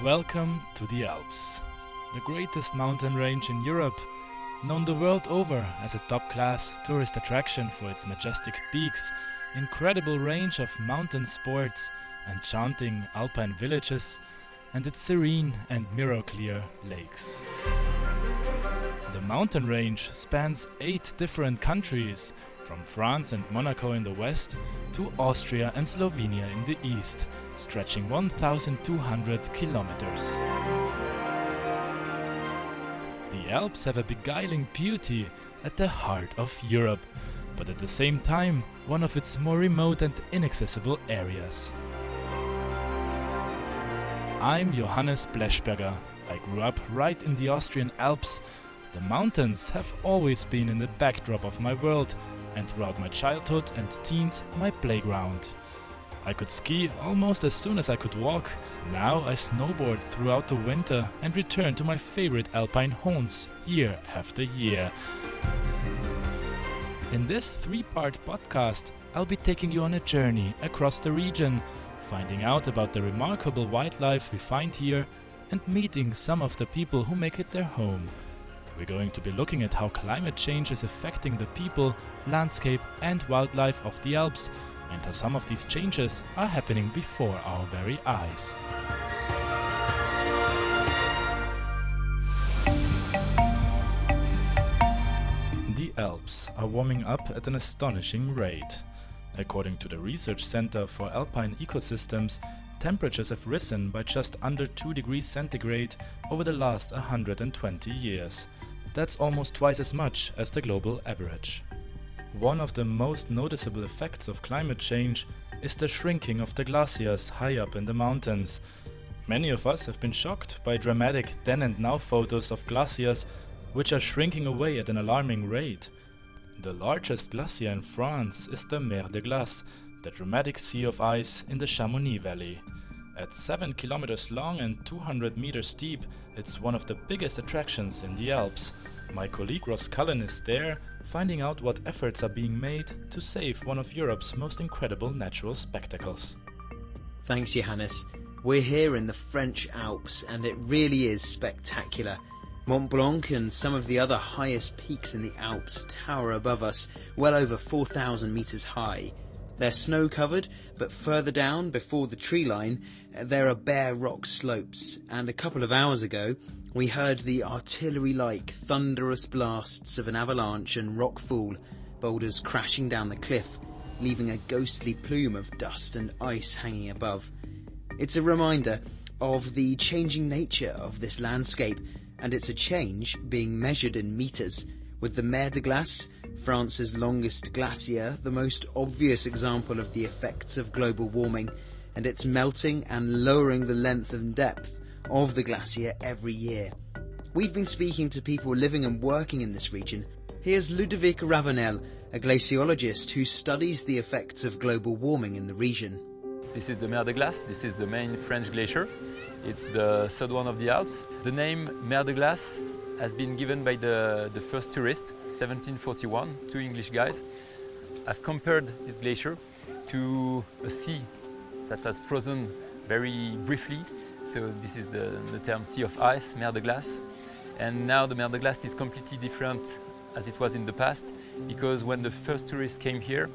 Welcome to the Alps, the greatest mountain range in Europe, known the world over as a top-class tourist attraction for its majestic peaks, incredible range of mountain sports, enchanting alpine villages, and its serene and mirror-clear lakes. The mountain range spans 8 different countries, from France and Monaco in the west to Austria and Slovenia in the east, stretching 1,200 kilometers. The Alps have a beguiling beauty at the heart of Europe, but at the same time one of its more remote and inaccessible areas. I'm Johannes Pleschberger. I grew up right in the Austrian Alps. The mountains have always been in the backdrop of my world, and throughout my childhood and teens, my playground. I could ski almost as soon as I could walk. Now I snowboard throughout the winter and return to my favorite alpine haunts year after year. In this 3-part podcast, I'll be taking you on a journey across the region, finding out about the remarkable wildlife we find here and meeting some of the people who make it their home. We're going to be looking at how climate change is affecting the people, landscape and wildlife of the Alps, and how some of these changes are happening before our very eyes. The Alps are warming up at an astonishing rate. According to the Research Center for Alpine Ecosystems, temperatures have risen by just under 2 degrees centigrade over the last 120 years. That's almost twice as much as the global average. One of the most noticeable effects of climate change is the shrinking of the glaciers high up in the mountains. Many of us have been shocked by dramatic then and now photos of glaciers which are shrinking away at an alarming rate. The largest glacier in France is the Mer de Glace, the dramatic sea of ice in the Chamonix Valley. At 7 kilometers long and 200 meters deep, it's one of the biggest attractions in the Alps. My colleague Ross Cullen is there, finding out what efforts are being made to save one of Europe's most incredible natural spectacles. Thanks, Johannes. We're here in the French Alps and it really is spectacular. Mont Blanc and some of the other highest peaks in the Alps tower above us, well over 4,000 meters high. They're snow-covered, but further down, before the tree line, there are bare rock slopes, and a couple of hours ago we heard the artillery-like thunderous blasts of an avalanche and rockfall, boulders crashing down the cliff, leaving a ghostly plume of dust and ice hanging above. It's a reminder of the changing nature of this landscape, and it's a change being measured in meters, with the Mer de Glace, France's longest glacier, the most obvious example of the effects of global warming, and it's melting and lowering the length and depth of the glacier every year. We've been speaking to people living and working in this region. Here's Ludovic Ravenel, a glaciologist who studies the effects of global warming in the region. This is the Mer de Glace, this is the main French glacier. It's the third one of the Alps. The name Mer de Glace has been given by the first tourist, 1741, 2 English guys. I've compared this glacier to a sea that has frozen very briefly. So this is the term sea of ice, Mer de Glace. And now the Mer de Glace is completely different as it was in the past, because when the first tourists came here,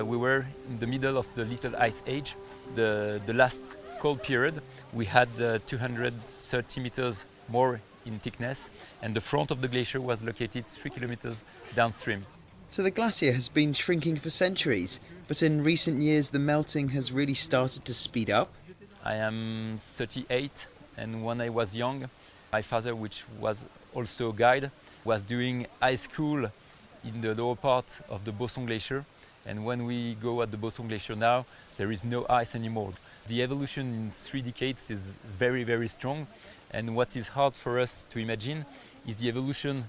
we were in the middle of the Little Ice Age, the last cold period. We had 230 meters more in thickness, and the front of the glacier was located 3 kilometers downstream. So the glacier has been shrinking for centuries, but in recent years the melting has really started to speed up. I am 38, and when I was young, my father, which was also a guide, was doing high school in the lower part of the Bosson Glacier, and when we go at the Bosson Glacier now, there is no ice anymore. The evolution in 3 decades is very, very strong, and what is hard for us to imagine is the evolution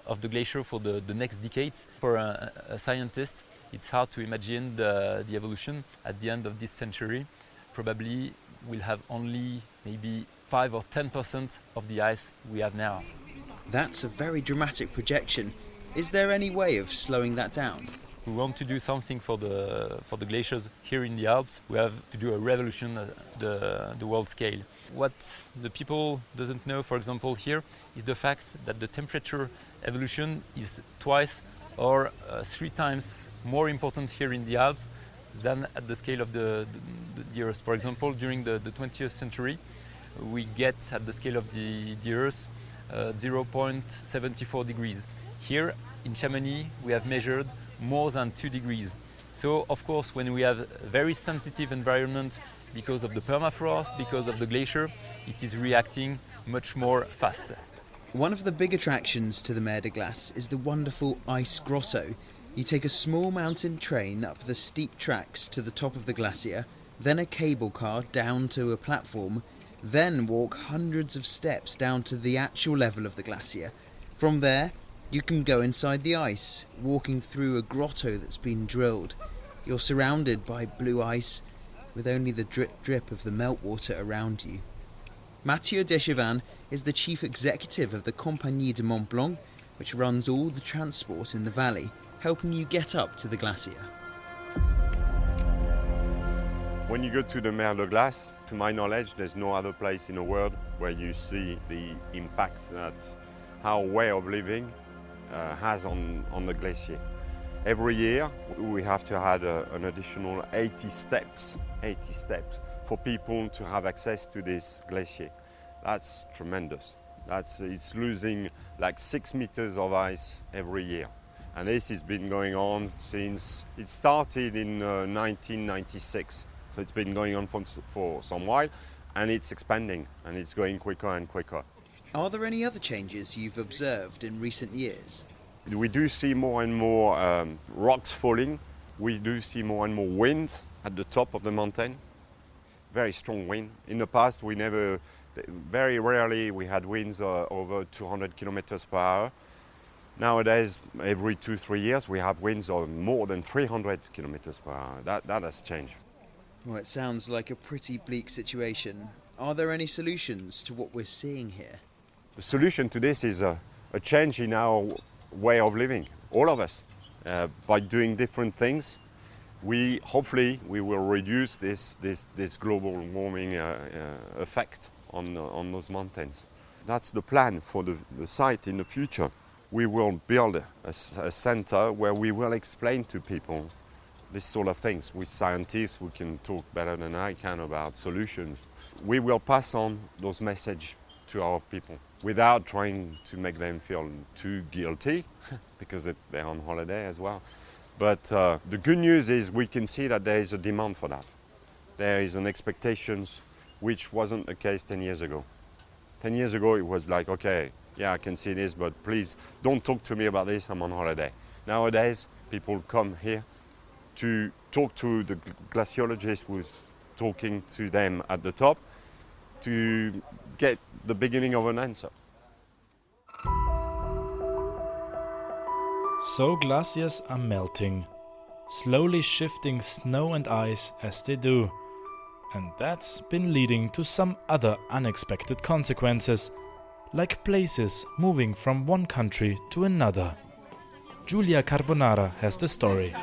of the glacier for the next decades. For a scientist, it's hard to imagine the evolution at the end of this century. Probably we'll have only maybe 5 or 10% of the ice we have now. That's a very dramatic projection. Is there any way of slowing that down? we want to do something for the glaciers here in the Alps, we have to do a revolution at the world scale. What the people doesn't know, for example, here, is the fact that the temperature evolution is twice or 3 times more important here in the Alps than at the scale of the Earth. For example, during the 20th century, we get at the scale of the Earth 0.74 degrees. Here in Chamonix, we have measured more than 2 degrees. So, of course, when we have a very sensitive environment because of the permafrost, because of the glacier, it is reacting much more faster. One of the big attractions to the Mer de Glace is the wonderful ice grotto. You take a small mountain train up the steep tracks to the top of the glacier, then a cable car down to a platform, then walk hundreds of steps down to the actual level of the glacier. From there, you can go inside the ice, walking through a grotto that's been drilled. You're surrounded by blue ice, with only the drip of the meltwater around you. Mathieu Deschevin is the chief executive of the Compagnie de Mont Blanc, which runs all the transport in the valley, helping you get up to the glacier. When you go to the Mer de Glace, to my knowledge, there's no other place in the world where you see the impact that our way of living has on the glacier. Every year we have to add an additional 80 steps for people to have access to this glacier. That's tremendous. It's losing like 6 meters of ice every year. And this has been going on since it started in 1996. So it's been going on for some while, and it's expanding, and it's going quicker and quicker. Are there any other changes you've observed in recent years? We do see more and more rocks falling. We do see more and more wind at the top of the mountain. Very strong wind. In the past, very rarely we had winds over 200 kilometers per hour. Nowadays, every 2-3 years, we have winds of more than 300 kilometers per hour. That has changed. Well, it sounds like a pretty bleak situation. Are there any solutions to what we're seeing here? The solution to this is a change in our way of living, all of us. By doing different things, hopefully we will reduce this global warming effect on those mountains. That's the plan for the site in the future. We will build a center where we will explain to people this sort of things. With scientists who can talk better than I can about solutions. We will pass on those messages to our people without trying to make them feel too guilty because they're on holiday as well. But the good news is we can see that there is a demand for that. There is an expectation which wasn't the case 10 years ago. 10 years ago it was like, okay, yeah, I can see this, but please don't talk to me about this, I'm on holiday. Nowadays, people come here to talk to the glaciologist who's talking to them at the top to get the beginning of an answer. So glaciers are melting, slowly shifting snow and ice as they do. And that's been leading to some other unexpected consequences, like places moving from one country to another. Giulia Carbonara has the story.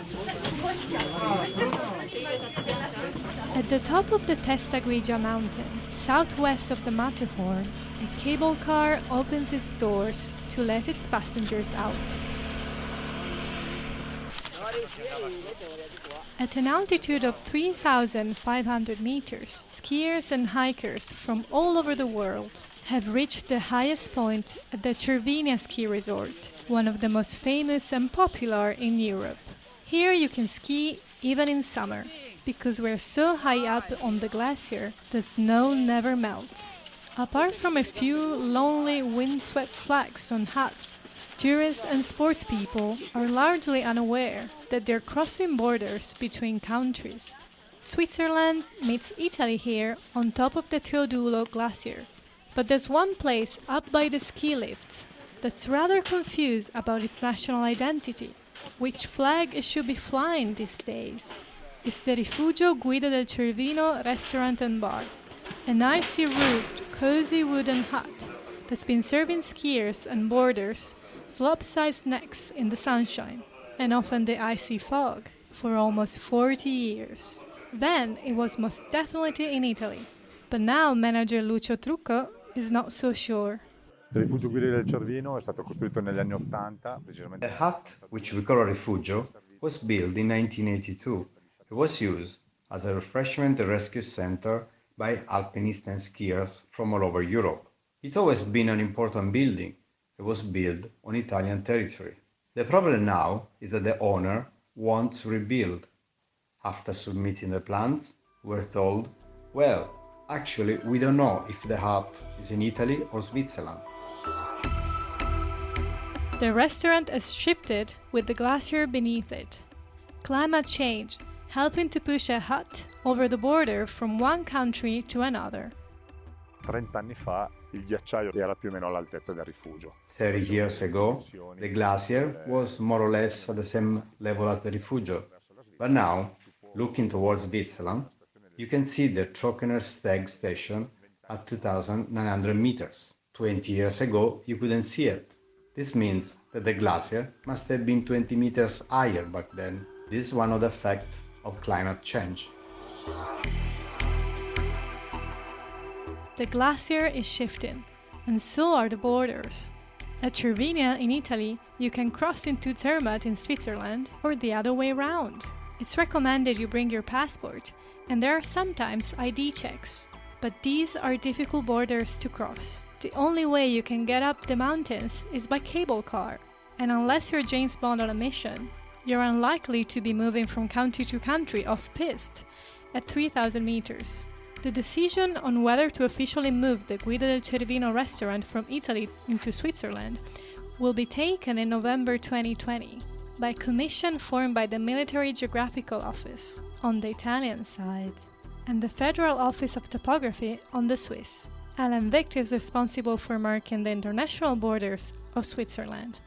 At the top of the Testa Grigia mountain, southwest of the Matterhorn, a cable car opens its doors to let its passengers out. At an altitude of 3,500 meters, skiers and hikers from all over the world have reached the highest point at the Cervinia ski resort, one of the most famous and popular in Europe. Here you can ski even in summer, because we're so high up on the glacier, the snow never melts. Apart from a few lonely windswept flags on huts, tourists and sports people are largely unaware that they're crossing borders between countries. Switzerland meets Italy here on top of the Teodulo glacier. But there's one place up by the ski lifts that's rather confused about its national identity. Which flag it should be flying these days? It's the Rifugio Guido del Cervino restaurant and bar, an icy-roofed, cozy wooden hut that's been serving skiers and boarders slop-sized snacks in the sunshine. and often the icy fog, for almost 40 years. Then it was most definitely in Italy. But now manager Lucio Trucco is not so sure. Il rifugio guide del Cervino è stato costruito negli anni '80, precisamente. The hut, which we call a rifugio, was built in 1982. It was used as a refreshment and rescue center by alpinists and skiers from all over Europe. It's always been an important building. It was built on Italian territory. The problem now is that the owner wants to rebuild. After submitting the plans, we're told, well, actually, we don't know if the hut is in Italy or Switzerland. The restaurant has shifted with the glacier beneath it. Climate change helping to push a hut over the border from one country to another. 30 anni fa il ghiacciaio era più o meno all'altezza del rifugio. 30 years ago, the glacier was more or less at the same level as the rifugio. But now, looking towards Switzerland, you can see the Trockener Steg station at 2,900 meters. 20 years ago, you couldn't see it. This means that the glacier must have been 20 meters higher back then. This is one of the effects of climate change. The glacier is shifting, and so are the borders. At Cervinia in Italy, you can cross into Zermatt in Switzerland, or the other way around. It's recommended you bring your passport, and there are sometimes ID checks. But these are difficult borders to cross. The only way you can get up the mountains is by cable car, and unless you're James Bond on a mission, you're unlikely to be moving from country to country off-piste at 3,000 meters. The decision on whether to officially move the Guida del Cervino restaurant from Italy into Switzerland will be taken in November 2020 by a commission formed by the Military Geographical Office on the Italian side and the Federal Office of Topography on the Swiss. Alan Victor is responsible for marking the international borders of Switzerland.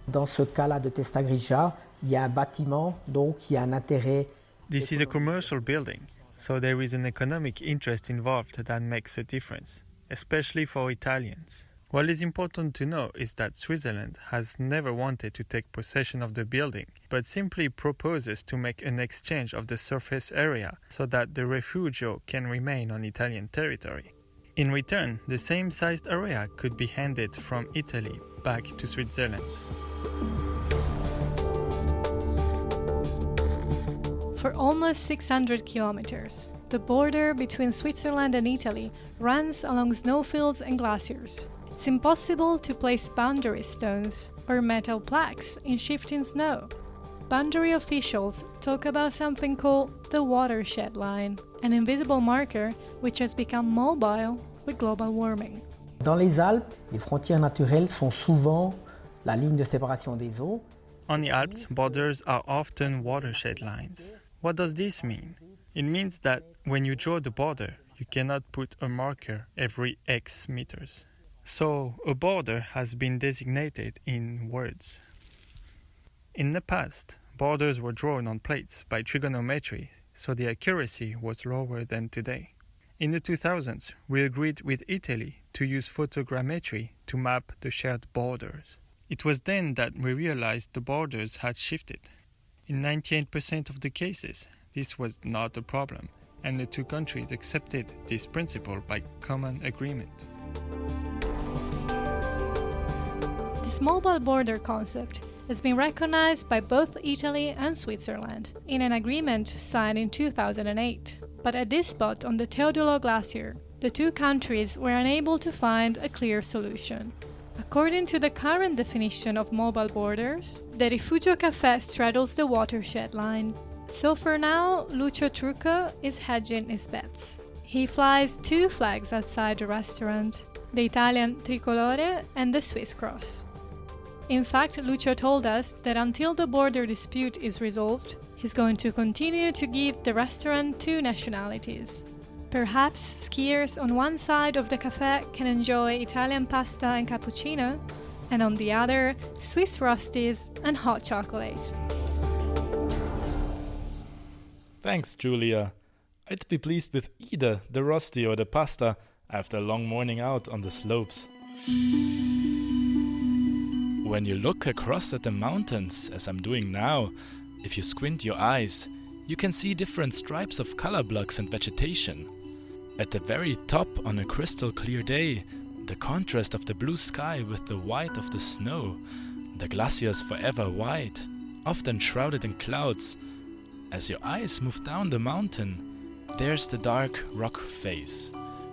Dans ce cas-là de Testa Grigia, il y a un bâtiment donc qui a un intérêt. This is a commercial building, so there is an economic interest involved that makes a difference, especially for Italians. What is important to know is that Switzerland has never wanted to take possession of the building, but simply proposes to make an exchange of the surface area so that the refugio can remain on Italian territory. In return, the same sized area could be handed from Italy back to Switzerland. For almost 600 kilometers, the border between Switzerland and Italy runs along snowfields and glaciers. It's impossible to place boundary stones or metal plaques in shifting snow. Boundary officials talk about something called the watershed line, an invisible marker which has become mobile with global warming. Dans les Alpes, les frontières naturelles sont souvent la ligne de séparation des eaux. On the Alps, borders are often watershed lines. What does this mean? It means that when you draw the border, you cannot put a marker every X meters. So a border has been designated in words. In the past, borders were drawn on plates by trigonometry, so the accuracy was lower than today. In the 2000s, we agreed with Italy to use photogrammetry to map the shared borders. It was then that we realized the borders had shifted. In 98% of the cases, this was not a problem, and the two countries accepted this principle by common agreement. This mobile border concept has been recognized by both Italy and Switzerland in an agreement signed in 2008. But at this spot on the Teodulo Glacier, the two countries were unable to find a clear solution. According to the current definition of mobile borders, the Rifugio Café straddles the watershed line. So for now, Lucio Trucco is hedging his bets. He flies two flags outside the restaurant, the Italian tricolore and the Swiss cross. In fact, Lucio told us that until the border dispute is resolved, he's going to continue to give the restaurant two nationalities. Perhaps skiers on one side of the café can enjoy Italian pasta and cappuccino, and on the other, Swiss roasties and hot chocolate. Thanks, Julia. I'd be pleased with either the rosti or the pasta after a long morning out on the slopes. When you look across at the mountains, as I'm doing now, if you squint your eyes, you can see different stripes of color blocks and vegetation. At the very top, on a crystal clear day, the contrast of the blue sky with the white of the snow, the glaciers forever white, often shrouded in clouds. As your eyes move down the mountain, there's the dark rock face,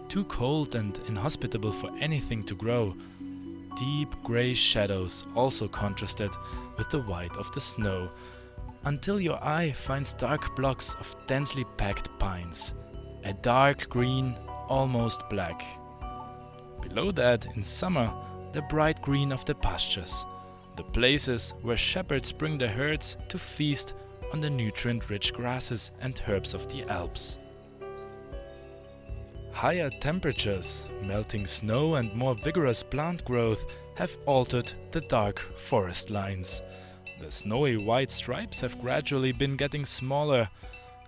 too cold and inhospitable for anything to grow. Deep grey shadows also contrasted with the white of the snow, until your eye finds dark blocks of densely packed pines, a dark green, almost black. Below that, in summer, the bright green of the pastures, the places where shepherds bring their herds to feast on the nutrient-rich grasses and herbs of the Alps. Higher temperatures, melting snow and more vigorous plant growth have altered the dark forest lines. The snowy white stripes have gradually been getting smaller.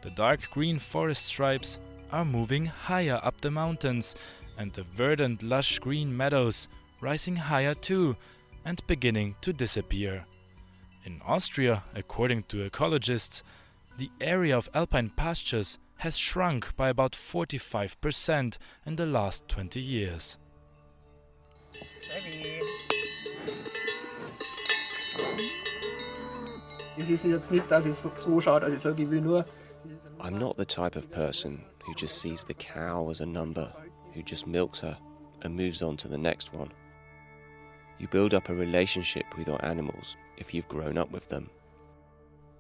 The dark green forest stripes are moving higher up the mountains, and the verdant lush green meadows rising higher too and beginning to disappear. In Austria, according to ecologists, the area of alpine pastures has shrunk by about 45% in the last 20 years. I'm not the type of person who just sees the cow as a number, who just milks her and moves on to the next one. You build up a relationship with your animals if you've grown up with them.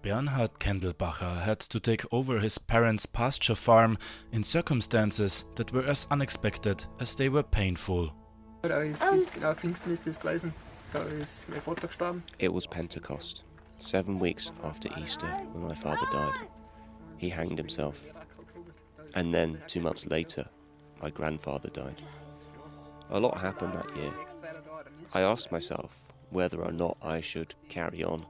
Bernhard Kendelbacher had to take over his parents' pasture farm in circumstances that were as unexpected as they were painful. It was Pentecost, 7 weeks after Easter, when my father died. He hanged himself. And then, 2 months later, my grandfather died. A lot happened that year. I asked myself whether or not I should carry on.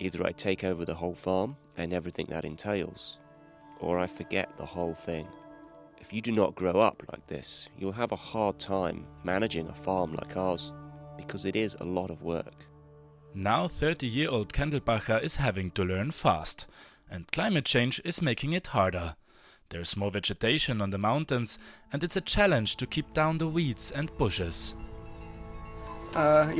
Either I take over the whole farm and everything that entails, or I forget the whole thing. If you do not grow up like this, you'll have a hard time managing a farm like ours, because it is a lot of work. Now 30-year-old Kendelbacher is having to learn fast, and climate change is making it harder. There's more vegetation on the mountains, and it's a challenge to keep down the weeds and bushes. Why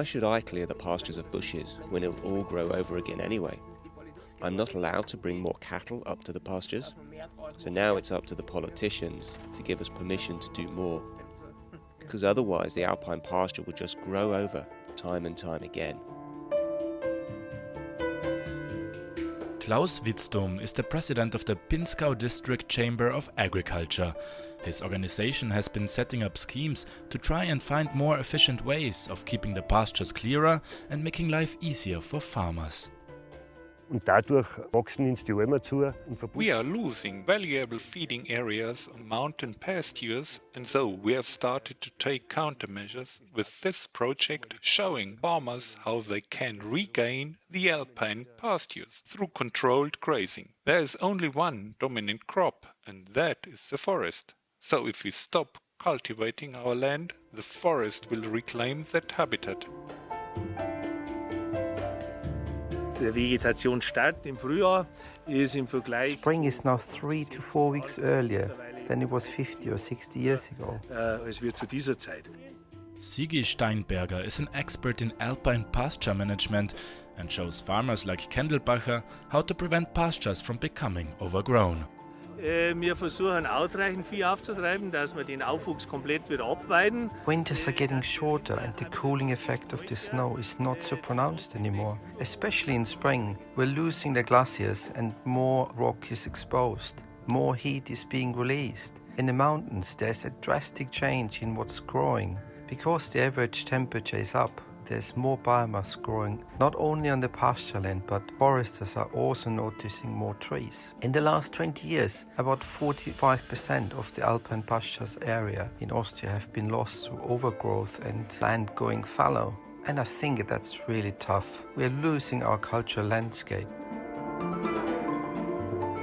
should I clear the pastures of bushes when it'll all grow over again anyway? I'm not allowed to bring more cattle up to the pastures, so now it's up to the politicians to give us permission to do more, because otherwise the alpine pasture will just grow over time and time again. Klaus Witzdum is the president of the Pinzgau District Chamber of Agriculture. His organization has been setting up schemes to try and find more efficient ways of keeping the pastures clearer and making life easier for farmers. We are losing valuable feeding areas on mountain pastures, and so we have started to take countermeasures with this project showing farmers how they can regain the alpine pastures through controlled grazing. There is only one dominant crop, and that is the forest. So if we stop cultivating our land, the forest will reclaim that habitat. Spring is now 3 to 4 weeks earlier than it was 50 or 60 years ago. Sigi Steinberger is an expert in alpine pasture management and shows farmers like Kendelbacher how to prevent pastures from becoming overgrown. Wir versuchen ausreichend Vieh aufzutreiben, dass wir den Aufwuchs komplett wieder abweiden. Winters are getting shorter and the cooling effect of the snow is not so pronounced anymore. Especially in spring, we're losing the glaciers and more rock is exposed. More heat is being released. In the mountains, there's a drastic change in what's growing. Because the average temperature is up, there's more biomass growing, not only on the pastureland, but foresters are also noticing more trees. In the last 20 years, about 45% of the alpine pastures area in Austria have been lost through overgrowth and land going fallow. And I think that's really tough. We're losing our cultural landscape.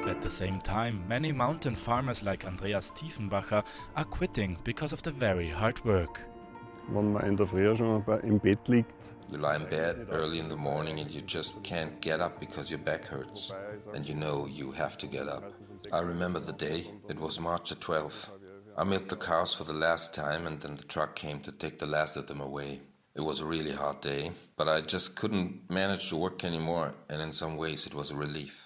At At the same time, many mountain farmers like Andreas Tiefenbacher are quitting because of the very hard work. Wenn man in der Früh schon im Bett liegt. You lie in bed early in the morning and you just can't get up because your back hurts. And you know you have to get up. I remember the day, it was March the 12th. I milked the cows for the last time and then the truck came to take the last of them away. It was a really hard day, but I just couldn't manage to work anymore, and in some ways it was a relief.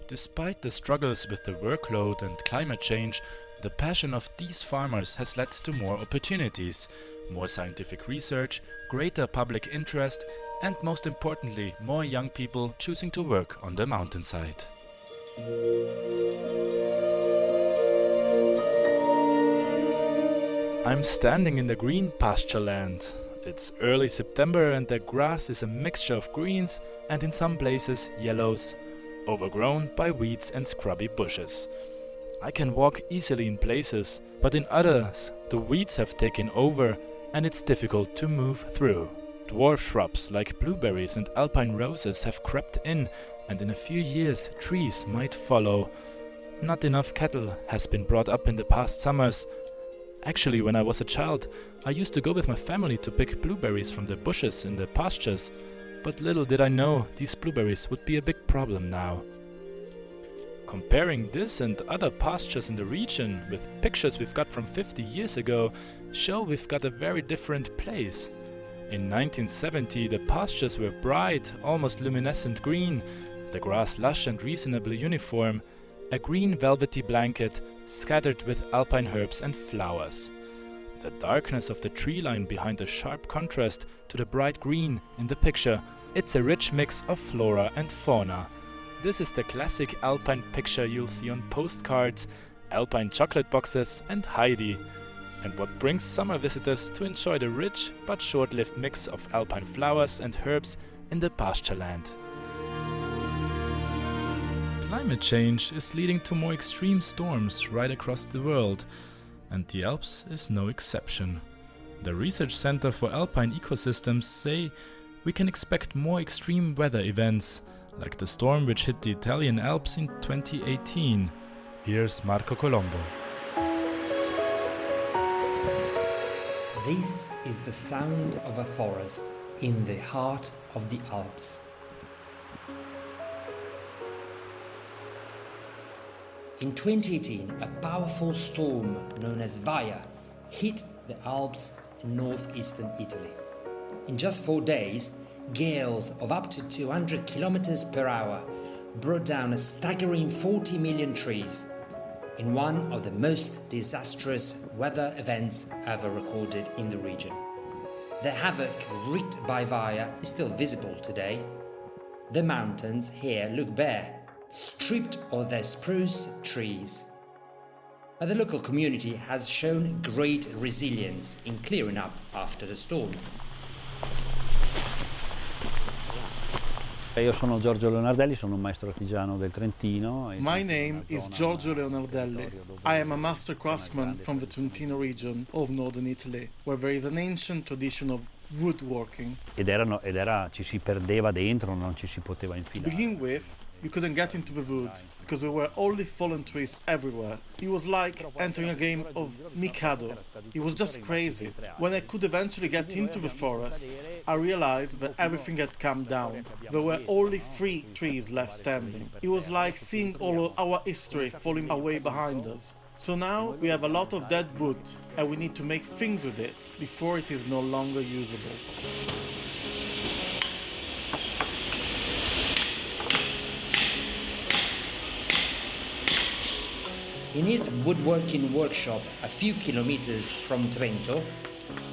Despite the struggles with the workload and climate change, the passion of these farmers has led to more opportunities, more scientific research, greater public interest, and most importantly, more young people choosing to work on the mountainside. I'm standing in the green Pastureland. It's early September and the grass is a mixture of greens and in some places yellows, overgrown by weeds and scrubby bushes. I can walk easily in places, but in others the weeds have taken over and it's difficult to move through. Dwarf shrubs like blueberries and alpine roses have crept in, and in a few years trees might follow. Not enough cattle has been brought up in the past summers. Actually, when I was a child, I used to go with my family to pick blueberries from the bushes in the pastures, but little did I know these blueberries would be a big problem now. Comparing this and other pastures in the region with pictures we've got from 50 years ago show we've got a very different place. In 1970 the pastures were bright, almost luminescent green, the grass lush and reasonably uniform, a green velvety blanket scattered with alpine herbs and flowers. The darkness of the tree line behind the sharp contrast to the bright green in the picture, it's a rich mix of flora and fauna. This is the classic alpine picture you'll see on postcards, alpine chocolate boxes and Heidi, and what brings summer visitors to enjoy the rich but short-lived mix of alpine flowers and herbs in the Pastureland. Climate change is leading to more extreme storms right across the world, and the Alps is no exception. The Research Center for Alpine Ecosystems say we can expect more extreme weather events, like the storm which hit the Italian Alps in 2018. Here's Marco Colombo. This is the sound of a forest in the heart of the Alps. In 2018, a powerful storm known as Vaia hit the Alps in northeastern Italy. In just 4 days, gales of up to 200 kilometers per hour brought down a staggering 40 million trees in one of the most disastrous weather events ever recorded in the region. The havoc wreaked by Vaia is still visible today. The mountains here look bare, stripped of their spruce trees. But the local community has shown great resilience in clearing up after the storm. Io sono Giorgio Leonardelli, sono un maestro artigiano del Trentino. My name is Giorgio Leonardelli. I am a master craftsman from the Trentino region of northern Italy, where there is an ancient tradition of woodworking. Ci si perdeva dentro, non ci si poteva infilare. To begin with, you couldn't get into the wood because there were only fallen trees everywhere. It was like entering a game of Mikado. It was just crazy. When I could eventually get into the forest, I realized that everything had come down. There were only 3 trees left standing. It was like seeing all of our history falling away behind us. So now we have a lot of dead wood and we need to make things with it before it is no longer usable. In his woodworking workshop a few kilometers from Trento,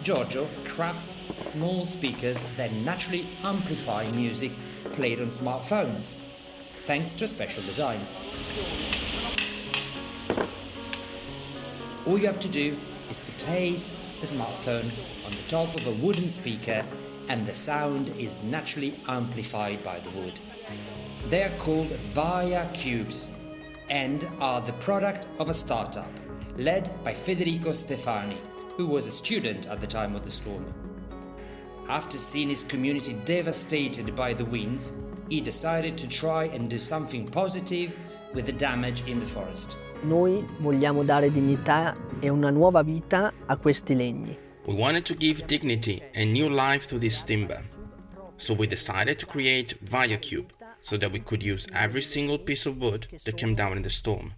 Giorgio crafts small speakers that naturally amplify music played on smartphones, thanks to a special design. All you have to do is to place the smartphone on the top of a wooden speaker and the sound is naturally amplified by the wood. They are called Vaia Cubes and are the product of a startup led by Federico Stefani, who was a student at the time of the storm. After seeing his community devastated by the winds, he decided to try and do something positive with the damage in the forest. Noi vogliamo dare dignità e una nuova vita a questi legni. We wanted to give dignity and new life to this timber. So we decided to create ViaCube so that we could use every single piece of wood that came down in the storm.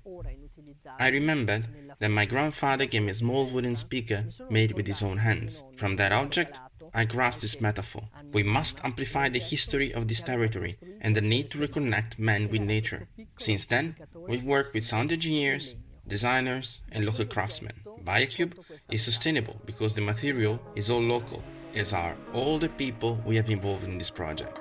I remembered that my grandfather gave me a small wooden speaker made with his own hands. From that object, I grasped this metaphor. We must amplify the history of this territory and the need to reconnect man with nature. Since then, we've worked with sound engineers, designers, and local craftsmen. ViaCube is sustainable because the material is all local, as are all the people we have involved in this project.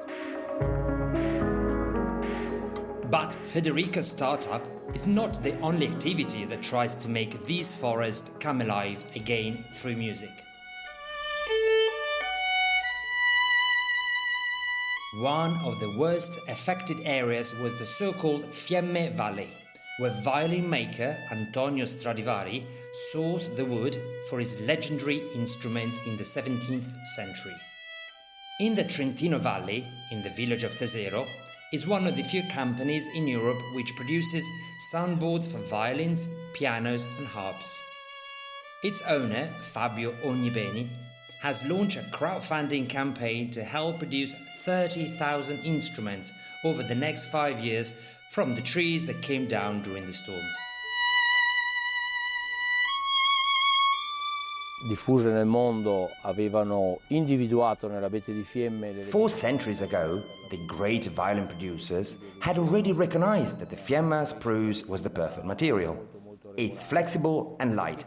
But Federica's startup is not the only activity that tries to make these forests come alive again through music. One of the worst affected areas was the so-called Fiemme Valley, where violin maker Antonio Stradivari sourced the wood for his legendary instruments in the 17th century. In the Trentino Valley, in the village of Tesero, is one of the few companies in Europe which produces soundboards for violins, pianos and harps. Its owner, Fabio Ognibeni, has launched a crowdfunding campaign to help produce 30,000 instruments over the next 5 years from the trees that came down during the storm. Diffuse nel mondo avevano individuato nell'abete di Fiemme. 4 centuries ago, the great violin producers had already recognized that the Fiemme spruce was the perfect material. It's flexible and light,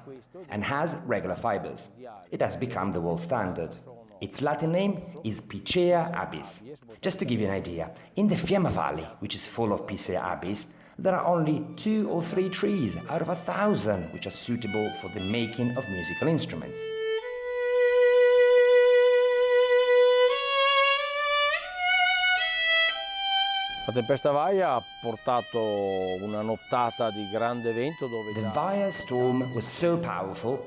and has regular fibers. It has become the world standard. Its Latin name is Picea abies. Just to give you an idea, in the Fiemme Valley, which is full of Picea abies, there are only 2 or 3 trees out of 1,000 which are suitable for the making of musical instruments. La tempesta Vaia ha portato una nottata di grande vento dove The Vaia storm was so powerful,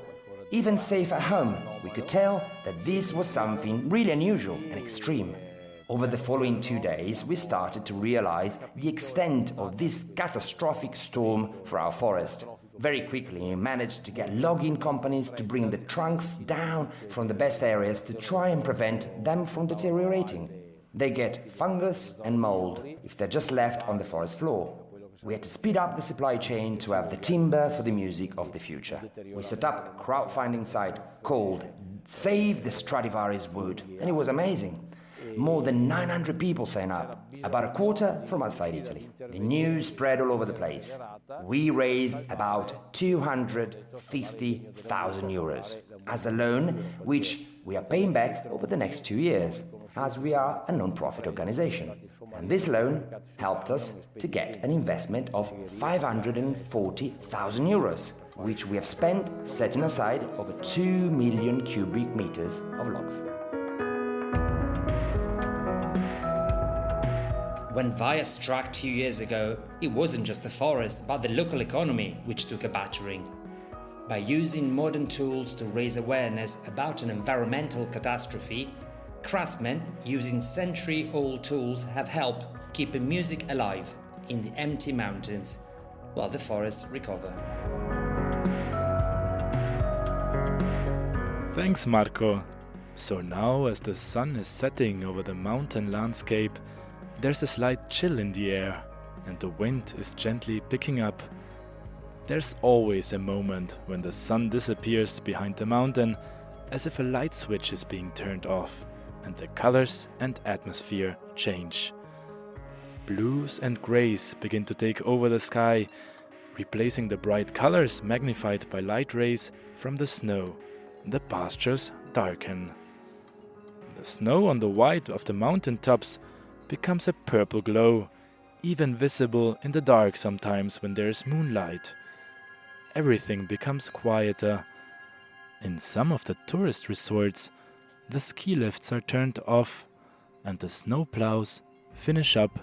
even safe at home, we could tell that this was something really unusual and extreme. Over the following 2 days, we started to realize the extent of this catastrophic storm for our forest. Very quickly, we managed to get logging companies to bring the trunks down from the best areas to try and prevent them from deteriorating. They get fungus and mold if they're just left on the forest floor. We had to speed up the supply chain to have the timber for the music of the future. We set up a crowdfunding site called Save the Stradivari's Wood, and it was amazing. More than 900 people signed up, about a quarter from outside Italy. The news spread all over the place. We raised about 250,000 euros as a loan, which we are paying back over the next 2 years, as we are a non-profit organization. And this loan helped us to get an investment of 540,000 euros, which we have spent setting aside over 2 million cubic meters of logs. When Vaia struck 2 years ago, it wasn't just the forest, but the local economy which took a battering. By using modern tools to raise awareness about an environmental catastrophe, craftsmen using century-old tools have helped keeping music alive in the empty mountains, while the forests recover. Thanks, Marco. So now, as the sun is setting over the mountain landscape, there's a slight chill in the air, and the wind is gently picking up. There's always a moment when the sun disappears behind the mountain, as if a light switch is being turned off, and the colors and atmosphere change. Blues and grays begin to take over the sky, replacing the bright colors magnified by light rays from the snow. The pastures darken. The snow on the white of the mountain tops becomes a purple glow, even visible in the dark sometimes when there is moonlight. Everything becomes quieter. In some of the tourist resorts, the ski lifts are turned off and the snow plows finish up,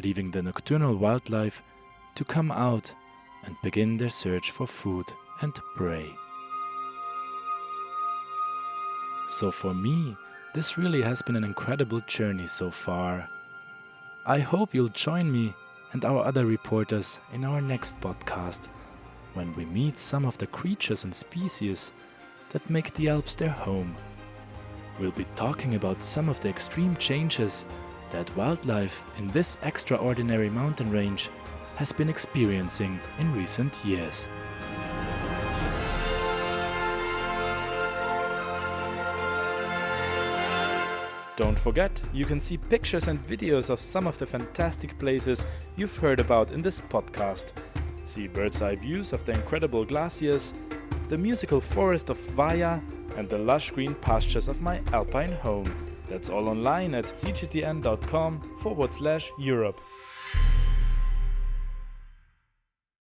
leaving the nocturnal wildlife to come out and begin their search for food and prey. So for me, this really has been an incredible journey so far. I hope you'll join me and our other reporters in our next podcast, when we meet some of the creatures and species that make the Alps their home. We'll be talking about some of the extreme changes that wildlife in this extraordinary mountain range has been experiencing in recent years. Don't forget, you can see pictures and videos of some of the fantastic places you've heard about in this podcast. See bird's-eye views of the incredible glaciers, the musical forest of Vaia, and the lush green pastures of my Alpine home. That's all online at cgtn.com/Europe.